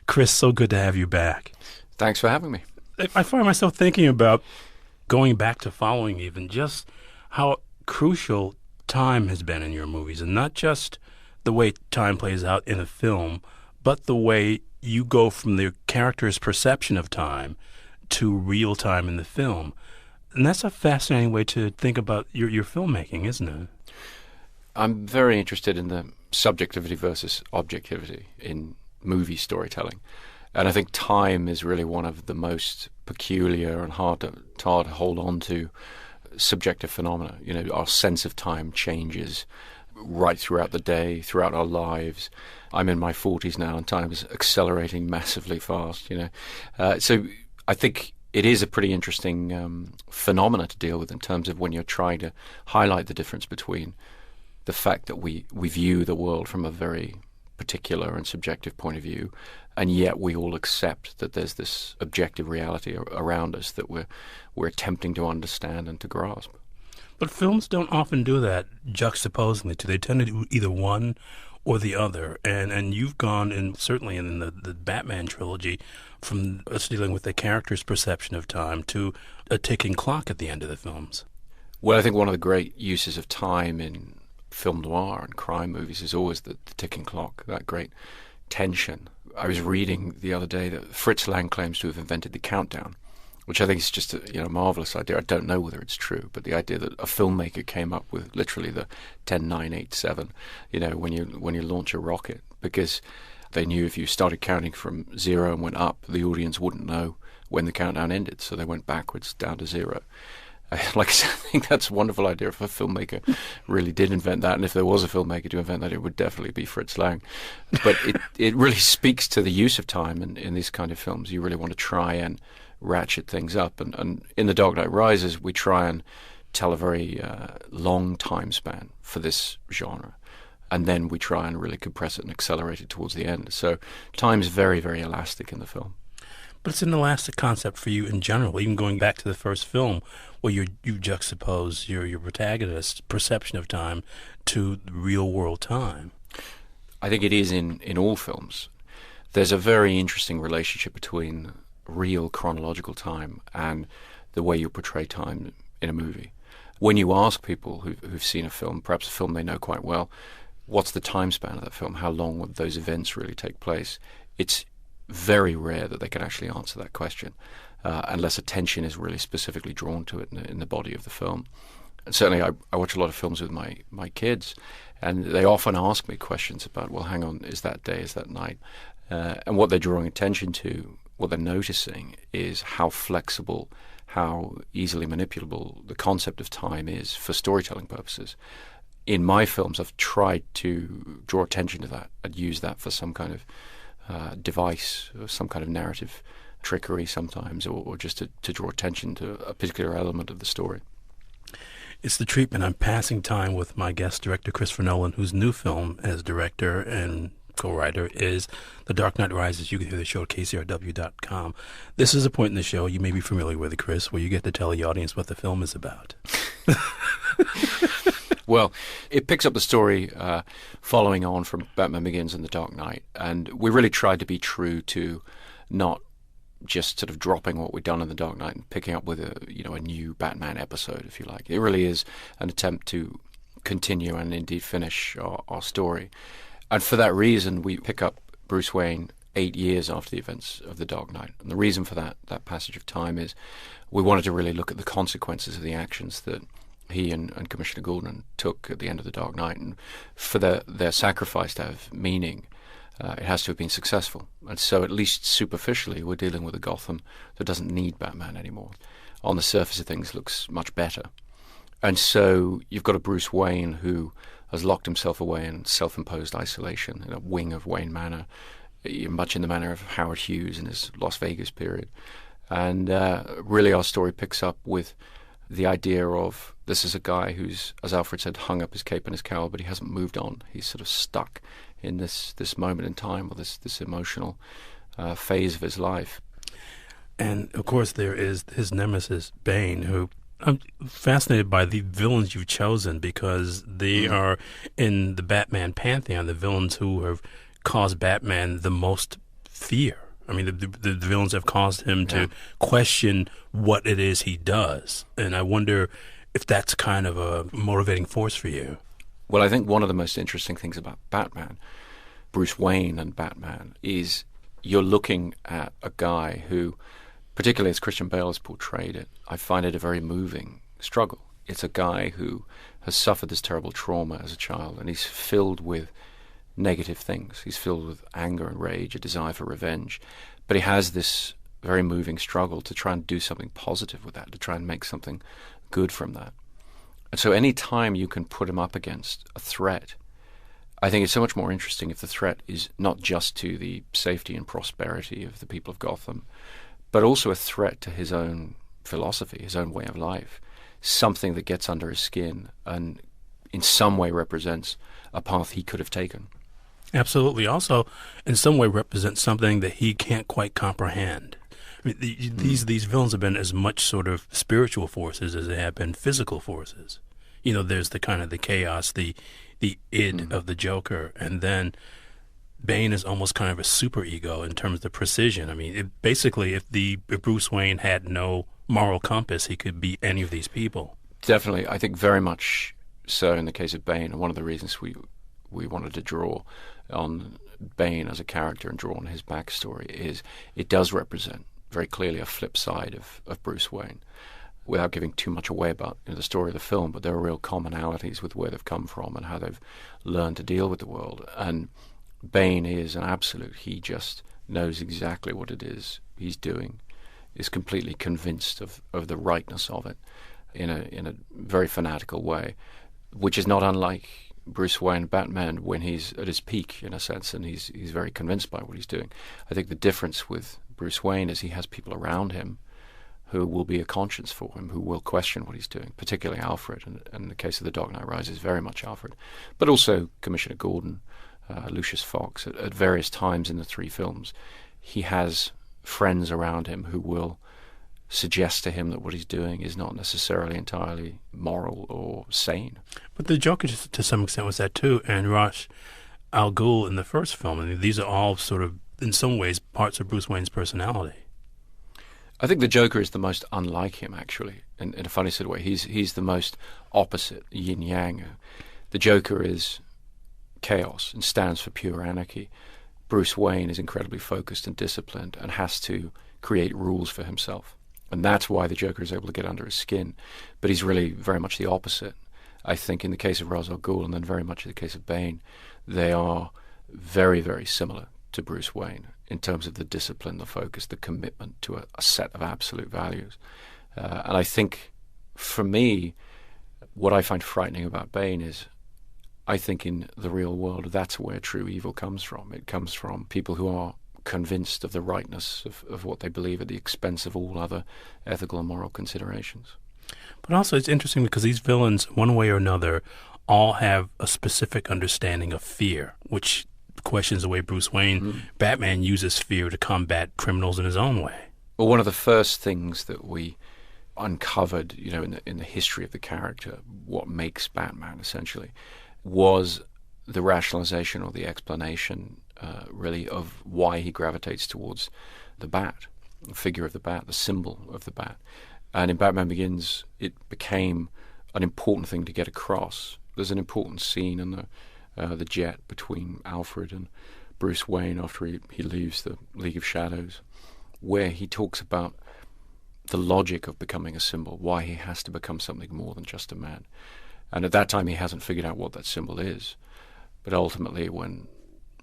Chris, so good to have you back. Thanks for having me. I find myself thinking about going back to following even just how crucial time has been in your movies, and not just the way time plays out in a film, but the way you go from the character's perception of time to real time in the film. And that's a fascinating way to think about your filmmaking, isn't it? I'm very interested in the subjectivity versus objectivity in movie storytelling. And I think time is really one of the most peculiar and hard to hold on to subjective phenomena. You know, our sense of time changes right throughout the day, throughout our lives. I'm in my 40s now, and time is accelerating massively fast, you know. So I think it is a pretty interesting phenomena to deal with in terms of when you're trying to highlight the difference between the fact that we view the world from a very particular and subjective point of view, and yet we all accept that there's this objective reality around us that we're attempting to understand and to grasp. But films don't often do that juxtaposing the two. They tend to do either one or the other. And you've gone, in certainly in the Batman trilogy, from us dealing with the character's perception of time to a ticking clock at the end of the films. Well, I think one of the great uses of time in film noir and crime movies is always the ticking clock, that great tension. I was reading the other day that Fritz Lang claims to have invented the countdown, which I think is just a marvelous idea. I don't know whether it's true, but the idea that a filmmaker came up with literally the 10, 9, 8, 7, when you launch a rocket, because they knew if you started counting from 0 and went up, the audience wouldn't know when the countdown ended, so they went backwards down to 0. Like I said, I think that's a wonderful idea. If a filmmaker really did invent that, and if there was a filmmaker to invent that, it would definitely be Fritz Lang. But it really speaks to the use of time in these kind of films. You really want to try and ratchet things up. And in The Dark Knight Rises, we try and tell a very long time span for this genre. And then we try and really compress it and accelerate it towards the end. So time's very, very elastic in the film. But it's an elastic concept for you in general, even going back to the first film, where you juxtapose your protagonist's perception of time to real-world time. I think it is in all films. There's a very interesting relationship between real chronological time and the way you portray time in a movie. When you ask people who've seen a film, perhaps a film they know quite well, what's the time span of that film? How long would those events really take place? It's very rare that they can actually answer that question, unless attention is really specifically drawn to it in the body of the film. And certainly I watch a lot of films with my kids, and they often ask me questions about, well, hang on, is that day, is that night? And what they're drawing attention to, what they're noticing, is how flexible, how easily manipulable the concept of time is for storytelling purposes. In my films, I've tried to draw attention to that and use that for some kind of device, or some kind of narrative trickery sometimes, or just to draw attention to a particular element of the story. It's the treatment. I'm passing time with my guest director, Christopher Nolan, whose new film as director and co-writer is The Dark Knight Rises. You can hear the show at kcrw.com. This is a point in the show, you may be familiar with it, Chris, where you get to tell the audience what the film is about. Well, it picks up the story following on from Batman Begins and The Dark Knight, and we really tried to be true to not just sort of dropping what we've done in The Dark Knight and picking up with a new Batman episode, if you like. It really is an attempt to continue and indeed finish our story. And for that reason, we pick up Bruce Wayne 8 years after the events of The Dark Knight. And the reason for that passage of time is we wanted to really look at the consequences of the actions that he and Commissioner Gordon took at the end of The Dark Knight. And for their sacrifice to have meaning, it has to have been successful. And so at least superficially, we're dealing with a Gotham that doesn't need Batman anymore. On the surface of things, looks much better. And so you've got a Bruce Wayne who has locked himself away in self-imposed isolation in a wing of Wayne Manor, much in the manner of Howard Hughes in his Las Vegas period. And really our story picks up with the idea of this is a guy who's, as Alfred said, hung up his cape and his cowl, but he hasn't moved on. He's sort of stuck in this moment in time, or this emotional phase of his life. And, of course, there is his nemesis, Bane, who I'm fascinated by the villains you've chosen because they are, in the Batman pantheon, the villains who have caused Batman the most fear. I mean, the villains have caused him to question what it is he does. And I wonder if that's kind of a motivating force for you. Well, I think one of the most interesting things about Batman, Bruce Wayne and Batman, is you're looking at a guy who, particularly as Christian Bale has portrayed it, I find it a very moving struggle. It's a guy who has suffered this terrible trauma as a child, and he's filled with negative things. He's filled with anger and rage, a desire for revenge. But he has this very moving struggle to try and do something positive with that, to try and make something good from that. And so any time you can put him up against a threat, I think it's so much more interesting if the threat is not just to the safety and prosperity of the people of Gotham, but also a threat to his own philosophy, his own way of life, something that gets under his skin and in some way represents a path he could have taken. Absolutely. Also, in some way represents something that he can't quite comprehend. I mean, these villains have been as much sort of spiritual forces as they have been physical forces. You know, there's the kind of the chaos, the id of the Joker, and then Bane is almost kind of a superego in terms of the precision. I mean, basically, if Bruce Wayne had no moral compass, he could be any of these people. Definitely. I think very much so in the case of Bane, and one of the reasons we wanted to draw on Bane as a character and draw on his backstory is it does represent very clearly a flip side of Bruce Wayne. Without giving too much away about the story of the film, but there are real commonalities with where they've come from and how they've learned to deal with the world. And Bane is an absolute. He just knows exactly what it is he's doing, is completely convinced of the rightness of it in a very fanatical way, which is not unlike Bruce Wayne, Batman, when he's at his peak, in a sense, and he's very convinced by what he's doing. I think the difference with Bruce Wayne is he has people around him who will be a conscience for him, who will question what he's doing, particularly Alfred, and in the case of The Dark Knight Rises, very much Alfred, but also Commissioner Gordon, Lucius Fox, at various times in the three films. He has friends around him who will suggest to him that what he's doing is not necessarily entirely moral or sane. But the Joker, to some extent, was that too, and Ra's al Ghul in the first film. I mean, these are all sort of, in some ways, parts of Bruce Wayne's personality. I think the Joker is the most unlike him, actually, in a funny sort of way. He's the most opposite, yin-yang. The Joker is chaos and stands for pure anarchy. Bruce Wayne is incredibly focused and disciplined and has to create rules for himself. And that's why the Joker is able to get under his skin. But he's really very much the opposite. I think in the case of Ra's al Ghul and then very much in the case of Bane, they are very, very similar to Bruce Wayne in terms of the discipline, the focus, the commitment to a set of absolute values. And I think, for me, what I find frightening about Bane is I think in the real world that's where true evil comes from. It comes from people who are convinced of the rightness of what they believe at the expense of all other ethical and moral considerations. But also it's interesting because these villains, one way or another, all have a specific understanding of fear, which questions the way Bruce Wayne, Batman, uses fear to combat criminals in his own way. Well, one of the first things that we uncovered, in the history of the character, what makes Batman essentially, was the rationalization or the explanation, really, of why he gravitates towards the bat, the figure of the bat, the symbol of the bat. And in Batman Begins, it became an important thing to get across. There's an important scene in the jet between Alfred and Bruce Wayne after he leaves the League of Shadows, where he talks about the logic of becoming a symbol, why he has to become something more than just a man. And at that time, he hasn't figured out what that symbol is. But ultimately, when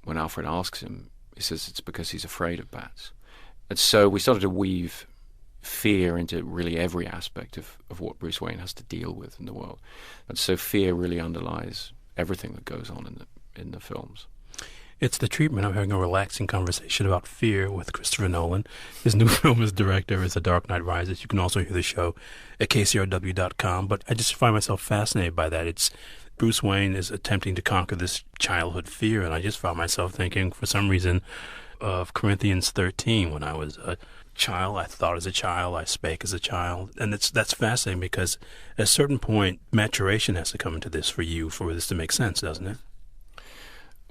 Alfred asks him, he says it's because he's afraid of bats. And so we started to weave fear into really every aspect of what Bruce Wayne has to deal with in the world. And so fear really underlies everything that goes on in the films. It's the treatment of having a relaxing conversation about fear with Christopher Nolan. His new film as director is The Dark Knight Rises. You can also hear the show at kcrw.com. But I just find myself fascinated by that. It's Bruce Wayne is attempting to conquer this childhood fear, and I just found myself thinking, for some reason, of Corinthians 13. When I was a child, I thought as a child, I spake as a child. And that's fascinating because at a certain point, maturation has to come into this for you for this to make sense, doesn't it?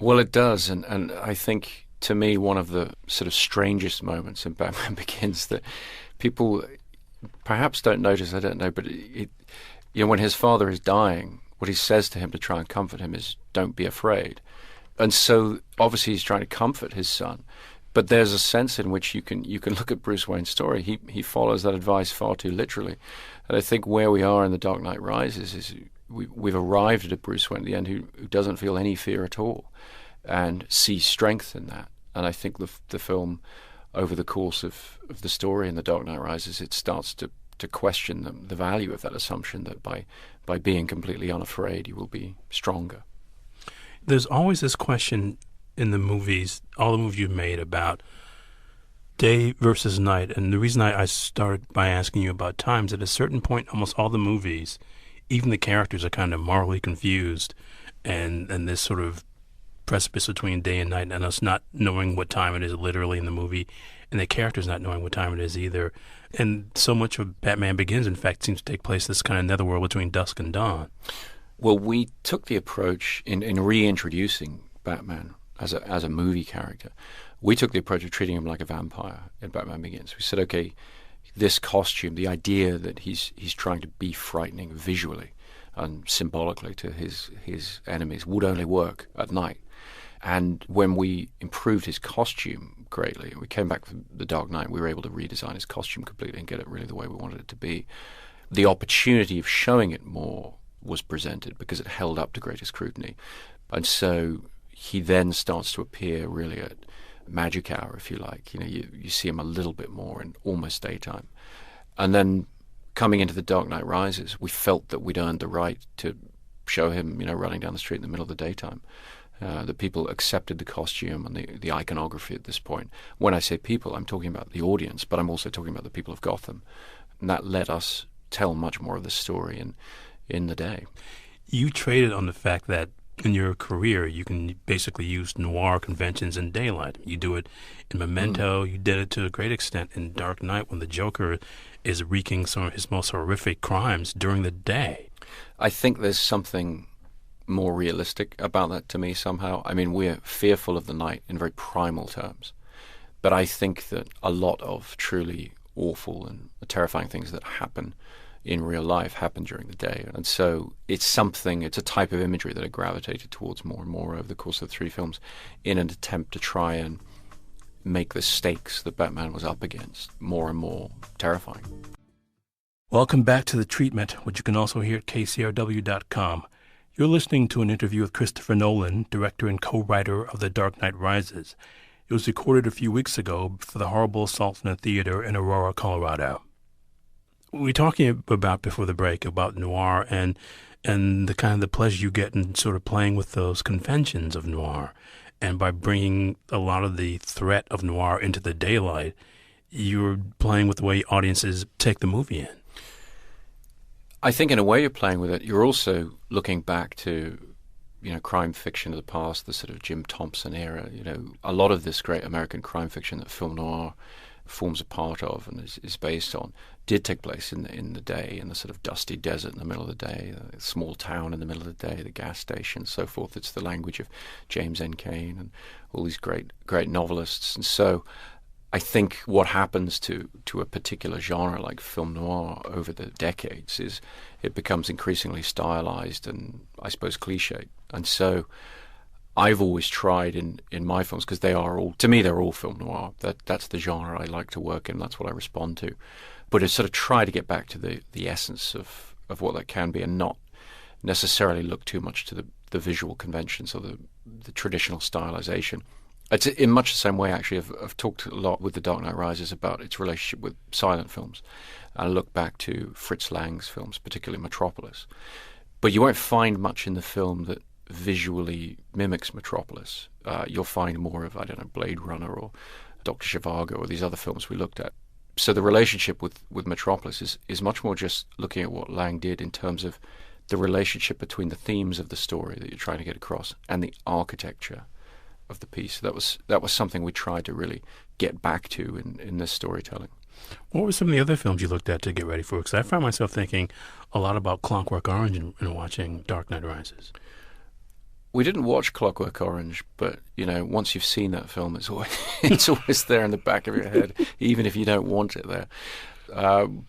Well, it does, and I think to me, one of the sort of strangest moments in Batman Begins that people perhaps don't notice, I don't know, but when his father is dying, what he says to him to try and comfort him is, "Don't be afraid." And so obviously he's trying to comfort his son, but there's a sense in which you can look at Bruce Wayne's story. He follows that advice far too literally, and I think where we are in The Dark Knight Rises is we've arrived at a Bruce Wayne at the end who doesn't feel any fear at all, and sees strength in that. And I think the film, over the course of the story in The Dark Knight Rises, it starts to question the value of that assumption that by being completely unafraid, you will be stronger. There's always this question in the movies, all the movies you've made, about day versus night. And the reason I started by asking you about time is at a certain point, almost all the movies, even the characters are kind of morally confused, and this sort of precipice between day and night, and us not knowing what time it is literally in the movie, and the characters not knowing what time it is either. And so much of Batman Begins, in fact, seems to take place this kind of netherworld between dusk and dawn. Well, we took the approach in reintroducing Batman as a movie character. We took the approach of treating him like a vampire in Batman Begins. We said, okay, this costume, the idea that he's trying to be frightening visually and symbolically to his enemies would only work at night. And when we improved his costume greatly, we came back from The Dark Knight, we were able to redesign his costume completely and get it really the way we wanted it to be. The opportunity of showing it more was presented because it held up to greater scrutiny. And so he then starts to appear really at magic hour, if you like. You see him a little bit more in almost daytime. And then coming into The Dark Knight Rises, we felt that we'd earned the right to show him, running down the street in the middle of the daytime. That people accepted the costume and the iconography at this point. When I say people, I'm talking about the audience, but I'm also talking about the people of Gotham. And that let us tell much more of the story in the day. You traded on the fact that in your career, you can basically use noir conventions in daylight. You do it in Memento. You did it to a great extent in Dark Knight when the Joker is wreaking some of his most horrific crimes during the day. I think there's something more realistic about that to me somehow. I mean, we're fearful of the night in very primal terms, but I think that a lot of truly awful and terrifying things that happen in real life happen during the day. And so it's a type of imagery that I gravitated towards more and more over the course of the 3 films in an attempt to try and make the stakes that Batman was up against more and more terrifying. Welcome back to The Treatment, which you can also hear at kcrw.com. You're listening to an interview with Christopher Nolan, director and co-writer of The Dark Knight Rises. It was recorded a few weeks ago for the horrible assault in a theater in Aurora, Colorado. We were talking about before the break about noir and the kind of the pleasure you get in sort of playing with those conventions of noir. And by bringing a lot of the threat of noir into the daylight, you're playing with the way audiences take the movie in. I think in a way you're playing with it. You're also looking back to, crime fiction of the past, the sort of Jim Thompson era. A lot of this great American crime fiction that film noir forms a part of and is based on did take place in the day, in the sort of dusty desert in the middle of the day, a small town in the middle of the day, the gas station, so forth. It's the language of James N. Cain and all these great novelists. And so I think what happens to a particular genre like film noir over the decades is it becomes increasingly stylized and, I suppose, cliched. And so I've always tried in my films, because they're all film noir. That's the genre I like to work in. That's what I respond to. But I sort of try to get back to the essence of what that can be and not necessarily look too much to the visual conventions or the traditional stylization. It's in much the same way, actually. I've talked a lot with The Dark Knight Rises about its relationship with silent films. I look back to Fritz Lang's films, particularly Metropolis. But you won't find much in the film that visually mimics Metropolis. You'll find more of, Blade Runner or Dr. Zhivago or these other films we looked at. So the relationship with Metropolis is much more just looking at what Lang did in terms of the relationship between the themes of the story that you're trying to get across and the architecture of the piece. That was something we tried to really get back to in this storytelling. What were some of the other films you looked at to get ready for it? Because I found myself thinking a lot about Clockwork Orange in watching Dark Knight Rises. We didn't watch Clockwork Orange, but, once you've seen that film, it's always, it's always there in the back of your head, even if you don't want it there.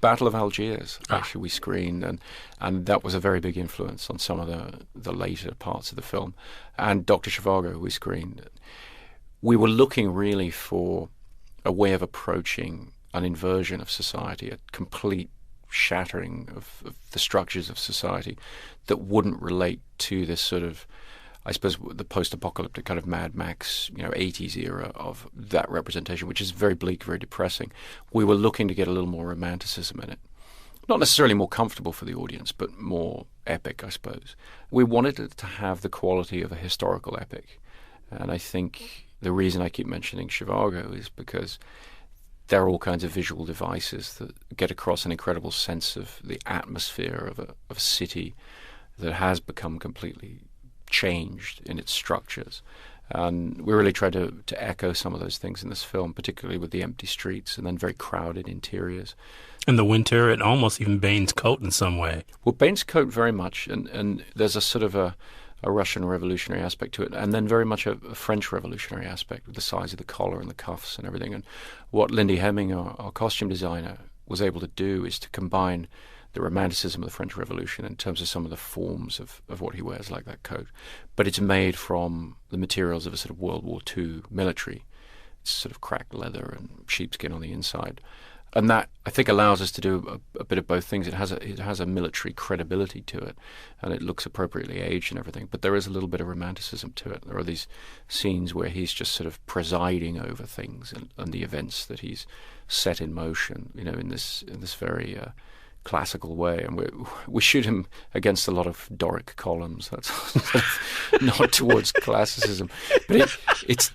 Battle of Algiers, actually, we screened, and that was a very big influence on some of the later parts of the film. And Dr. Zhivago, we screened. We were looking really for a way of approaching an inversion of society, a complete shattering of the structures of society that wouldn't relate to this sort of, I suppose, the post-apocalyptic kind of Mad Max, 80s era of that representation, which is very bleak, very depressing. We were looking to get a little more romanticism in it. Not necessarily more comfortable for the audience, but more epic, I suppose. We wanted it to have the quality of a historical epic. And I think the reason I keep mentioning Zhivago is because there are all kinds of visual devices that get across an incredible sense of the atmosphere of a city that has become completely changed in its structures. And we really tried to echo some of those things in this film, particularly with the empty streets and then very crowded interiors. And the winter, and almost even Bane's coat in some way. Well, Bane's coat very much, and there's a sort of a Russian revolutionary aspect to it, and then very much a French revolutionary aspect with the size of the collar and the cuffs and everything. And what Lindy Hemming, our costume designer, was able to do is to combine the romanticism of the French Revolution in terms of some of the forms of what he wears, like that coat. But it's made from the materials of a sort of World War II military. It's sort of cracked leather and sheepskin on the inside. And that, I think, allows us to do a bit of both things. It has a military credibility to it, and it looks appropriately aged and everything. But there is a little bit of romanticism to it. There are these scenes where he's just sort of presiding over things and the events that he's set in motion, in this very classical way. And we shoot him against a lot of Doric columns. That's sort of not towards classicism, but it's.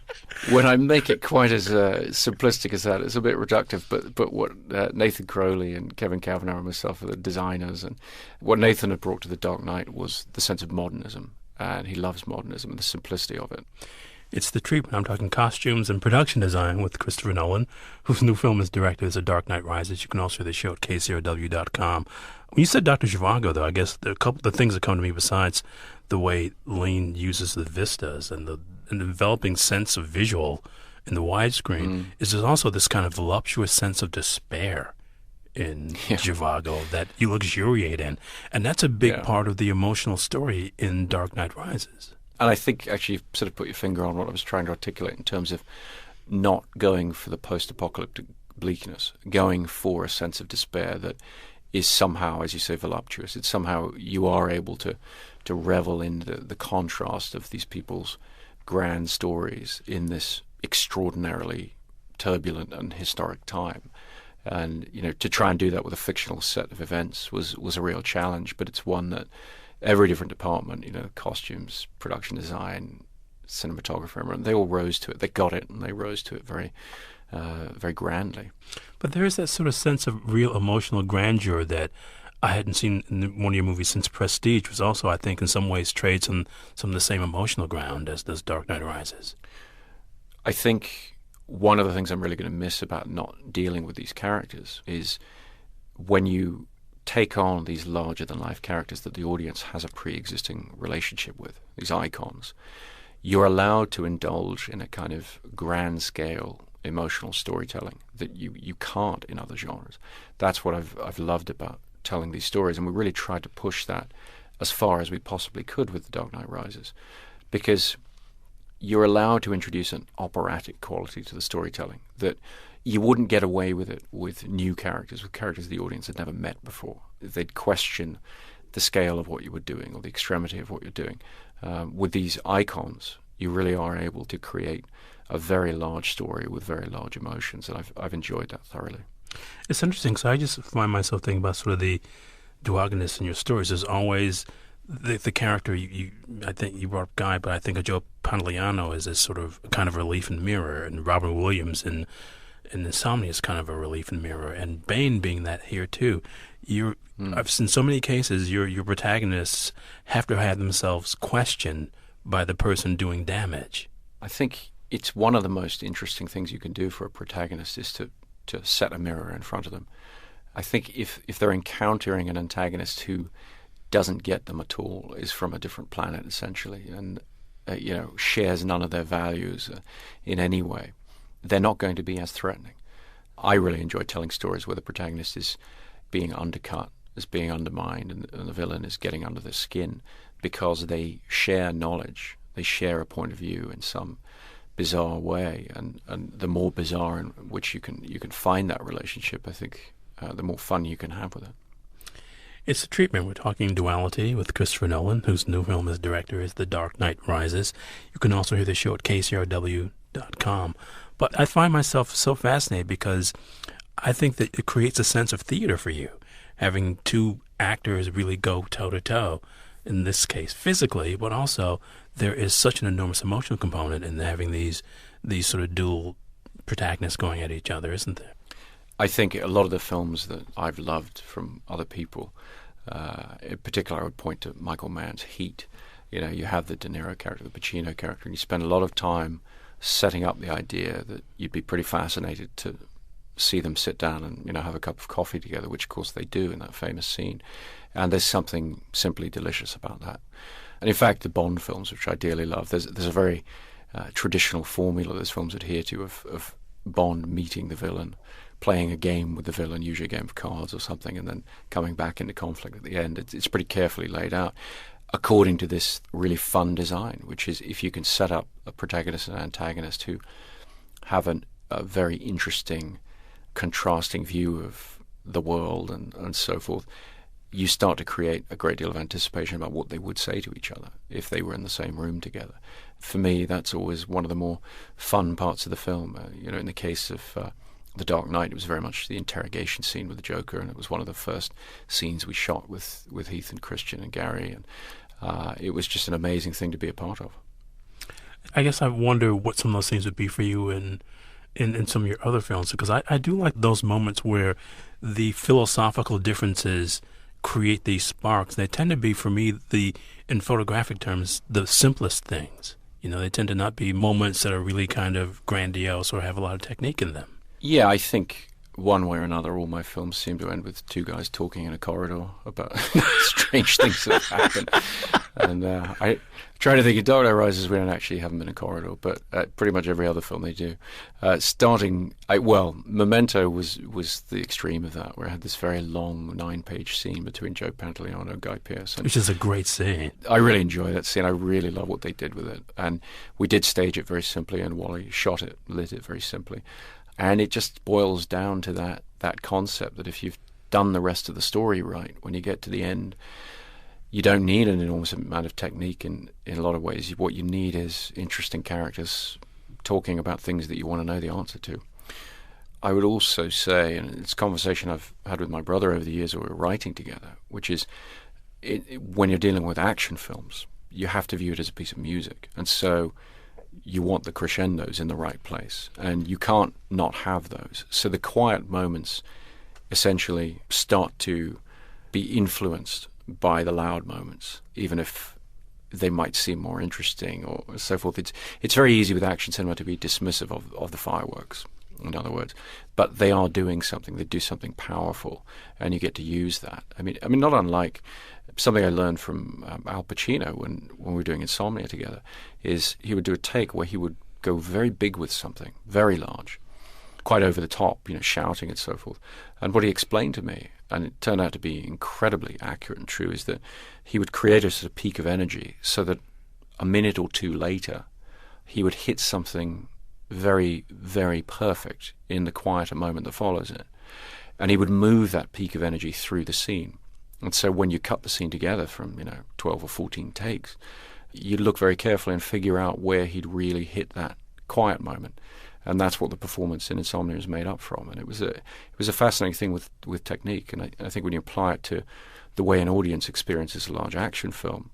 When I make it quite as simplistic as that, it's a bit reductive, but what Nathan Crowley and Kevin Kavanagh and myself are the designers, and what Nathan had brought to The Dark Knight was the sense of modernism, and he loves modernism and the simplicity of it. It's the treatment. I'm talking costumes and production design with Christopher Nolan, whose new film is directed as The Dark Knight Rises. You can also hear the show at kcrw.com. When you said Dr. Zhivago, though, I guess there are a couple of things that come to me besides the way Lean uses the vistas and the developing sense of visual in the widescreen is there's also this kind of voluptuous sense of despair in Zhivago that you luxuriate in. And that's a big part of the emotional story in Dark Knight Rises. And I think actually you've sort of put your finger on what I was trying to articulate in terms of not going for the post-apocalyptic bleakness, going for a sense of despair that is somehow, as you say, voluptuous. It's somehow you are able to revel in the contrast of these people's grand stories in this extraordinarily turbulent and historic time. And, to try and do that with a fictional set of events was a real challenge, but it's one that every different department, costumes, production design, cinematographer, and they all rose to it. They got it, and they rose to it very, very grandly. But there is that sort of sense of real emotional grandeur that I hadn't seen in one of your movies since Prestige, which was also, I think, in some ways trades on some of the same emotional ground as does Dark Knight Rises. I think one of the things I'm really going to miss about not dealing with these characters is when you take on these larger-than-life characters that the audience has a pre-existing relationship with, these icons, you're allowed to indulge in a kind of grand-scale emotional storytelling that you can't in other genres. That's what I've loved about telling these stories, and we really tried to push that as far as we possibly could with The Dark Knight Rises, because you're allowed to introduce an operatic quality to the storytelling that you wouldn't get away with it with new characters, with characters the audience had never met before. They'd question the scale of what you were doing or the extremity of what you're doing. With these icons, you really are able to create a very large story with very large emotions, and I've enjoyed that thoroughly. It's interesting, because I just find myself thinking about sort of the duogonist in your stories. There's always the character, I think you brought up Guy, but I think of Joe Pantoliano as this sort of kind of relief in the mirror, and Robin Williams in Insomnia is kind of a relief in the mirror, and Bane being that here too. I've seen so many cases your protagonists have to have themselves questioned by the person doing damage. I think it's one of the most interesting things you can do for a protagonist is to set a mirror in front of them. I think if they're encountering an antagonist who doesn't get them at all, is from a different planet essentially, and shares none of their values in any way, they're not going to be as threatening. I really enjoy telling stories where the protagonist is being undercut, is being undermined, and the villain is getting under their skin because they share knowledge, they share a point of view in some bizarre way, and the more bizarre in which you can find that relationship, I think, the more fun you can have with it. It's a treatment. We're talking duality with Christopher Nolan, whose new film as director is The Dark Knight Rises. You can also hear the show at kcrw.com. But I find myself so fascinated because I think that it creates a sense of theater for you, having two actors really go toe-to-toe, in this case physically, but also there is such an enormous emotional component in having these sort of dual protagonists going at each other, isn't there? I think a lot of the films that I've loved from other people, in particular I would point to Michael Mann's Heat. You have the De Niro character, the Pacino character, and you spend a lot of time setting up the idea that you'd be pretty fascinated to see them sit down and have a cup of coffee together, which of course they do in that famous scene. And there's something simply delicious about that. And in fact, the Bond films, which I dearly love, there's a very traditional formula those films adhere to of Bond meeting the villain, playing a game with the villain, usually a game of cards or something, and then coming back into conflict at the end. It's pretty carefully laid out according to this really fun design, which is if you can set up a protagonist and an antagonist who have a very interesting, contrasting view of the world and so forth, you start to create a great deal of anticipation about what they would say to each other if they were in the same room together. For me, that's always one of the more fun parts of the film. In the case of The Dark Knight, it was very much the interrogation scene with the Joker, and it was one of the first scenes we shot with Heath and Christian and Gary, and it was just an amazing thing to be a part of. I guess I wonder what some of those things would be for you in some of your other films, because I do like those moments where the philosophical differences create these sparks. They tend to be, for me, in photographic terms, the simplest things. They tend to not be moments that are really kind of grandiose or have a lot of technique in them. Yeah, I think one way or another, all my films seem to end with two guys talking in a corridor about strange things that have happened. And I try to think of Dark Knight Rises, we don't actually have them in a corridor, but pretty much every other film they do. Memento was the extreme of that, where I had this very long 9-page scene between Joe Pantoliano and Guy Pearce. Which is a great scene. I really enjoy that scene. I really love what they did with it. And we did stage it very simply, and Wally lit it very simply. And it just boils down to that concept that if you've done the rest of the story right, when you get to the end, you don't need an enormous amount of technique in a lot of ways. What you need is interesting characters talking about things that you want to know the answer to. I would also say, and it's a conversation I've had with my brother over the years that we're writing together, which is when you're dealing with action films, you have to view it as a piece of music. And so you want the crescendos in the right place, and you can't not have those. So the quiet moments essentially start to be influenced by the loud moments, even if they might seem more interesting or so forth. It's very easy with action cinema to be dismissive of the fireworks, in other words, but they are doing something. They do something powerful, and you get to use that. I mean, not unlike something I learned from Al Pacino when we were doing Insomnia together, is he would do a take where he would go very big with something, very large, quite over the top, shouting and so forth. And what he explained to me, and it turned out to be incredibly accurate and true, is that he would create a sort of peak of energy so that a minute or two later he would hit something very, very perfect in the quieter moment that follows it. And he would move that peak of energy through the scene. And so when you cut the scene together from 12 or 14 takes, you look very carefully and figure out where he'd really hit that quiet moment. And that's what the performance in Insomnia is made up from. And it was a fascinating thing with technique. And I think when you apply it to the way an audience experiences a large action film,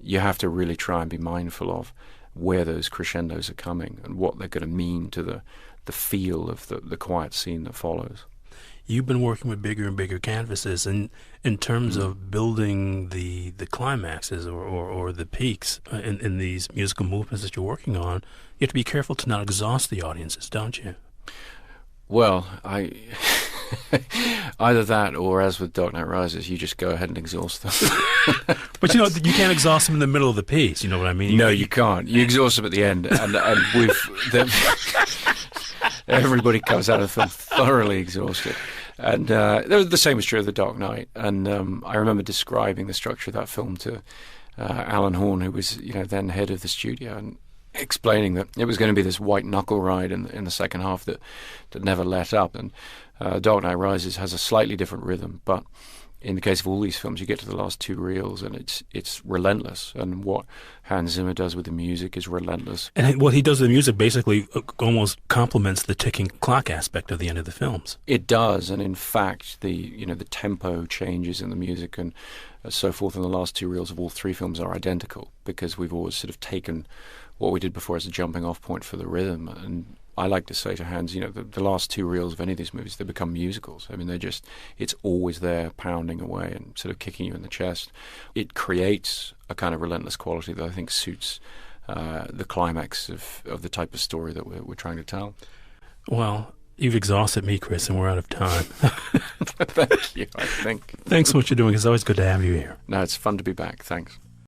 you have to really try and be mindful of where those crescendos are coming and what they're going to mean to the feel of the quiet scene that follows. You've been working with bigger and bigger canvases, and in terms of building the climaxes or the peaks in these musical movements that you're working on, you have to be careful to not exhaust the audiences, don't you? Well, Either that, or as with Dark Knight Rises, you just go ahead and exhaust them. But you know, you can't exhaust them in the middle of the piece. You know what I mean? No, you can't. You exhaust them at the end, and everybody comes out of the film thoroughly exhausted. And the same was true of The Dark Knight. And I remember describing the structure of that film to Alan Horn, who was then head of the studio, and explaining that it was going to be this white knuckle ride in the second half that never let up. And Dark Knight Rises has a slightly different rhythm, but in the case of all these films, you get to the last two reels and it's relentless. And what Hans Zimmer does with the music is relentless. And what he does with the music basically almost complements the ticking clock aspect of the end of the films. It does, and in fact, the tempo changes in the music and so forth in the last two reels of all three films are identical, because we've always sort of taken what we did before as a jumping off point for the rhythm. And I like to say to Hans, the last two reels of any of these movies, they become musicals. I mean, it's always there pounding away and sort of kicking you in the chest. It creates a kind of relentless quality that I think suits the climax of the type of story that we're trying to tell. Well, you've exhausted me, Chris, and we're out of time. Thank you, I think. Thanks so much for doing it. It's always good to have you here. No, it's fun to be back. Thanks.